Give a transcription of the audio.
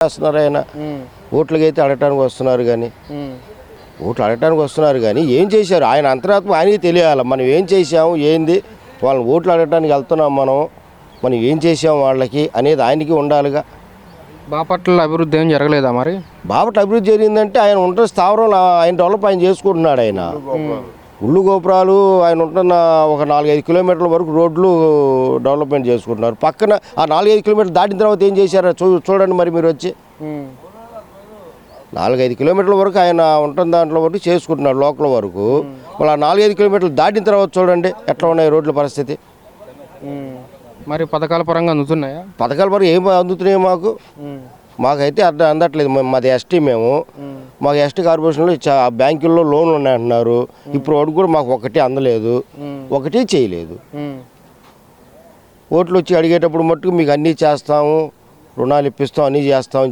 చేస్తున్నారు ఆయన. ఓట్లకి అయితే అడగటానికి వస్తున్నారు కానీ ఓట్లు అడగటానికి వస్తున్నారు కానీ ఏం చేశారు ఆయన అంతరాత్మ ఆయనకి తెలియాలి. మనం ఏం చేసాము ఏంది, వాళ్ళని ఓట్లు అడగటానికి వెళ్తున్నాం, మనం ఏం చేసాము వాళ్ళకి అనేది ఆయనకి ఉండాలిగా. బాపట్ల అభివృద్ధి ఏం జరగలేదా మరి? బాపట్ల అభివృద్ధి జరిగిందంటే ఆయన ఉంటున్న స్థావరం ఆయన డెవలప్ ఆయన చేసుకుంటున్నాడు. ఆయన ఉళ్ళు గోపురాలు ఆయన ఉంటున్న ఒక 4-5 కిలోమీటర్ల వరకు రోడ్లు డెవలప్మెంట్ చేసుకుంటున్నారు. పక్కన ఆ 4-5 కిలోమీటర్లు దాటిన తర్వాత ఏం చేశారో చూడండి మరి మీరు వచ్చి. 4-5 కిలోమీటర్ల వరకు ఆయన ఉంటున్న దాంట్లో వరకు చేసుకుంటున్నాడు లోకల్ వరకు. మళ్ళీ ఆ 4-5 కిలోమీటర్లు దాటిన తర్వాత చూడండి ఎట్లా ఉన్నాయి రోడ్ల పరిస్థితి. మరి పథకాల పరంగా అందుతున్నాయా? పథకాల పరంగా ఏం అందుతున్నాయి మాకైతే అందట్లేదు. మాది ఎస్టీ, మాకు ఎస్టీ కార్పొరేషన్లో బ్యాంకుల్లో లోన్లు ఉన్నాయంటున్నారు. ఇప్పుడు వాడు కూడా మాకు ఒకటి అందలేదు, ఒకటి చేయలేదు. ఓట్లు వచ్చి అడిగేటప్పుడు మట్టుకు మీకు అన్నీ చేస్తాము, రుణాలు ఇప్పిస్తాం, అన్నీ చేస్తాం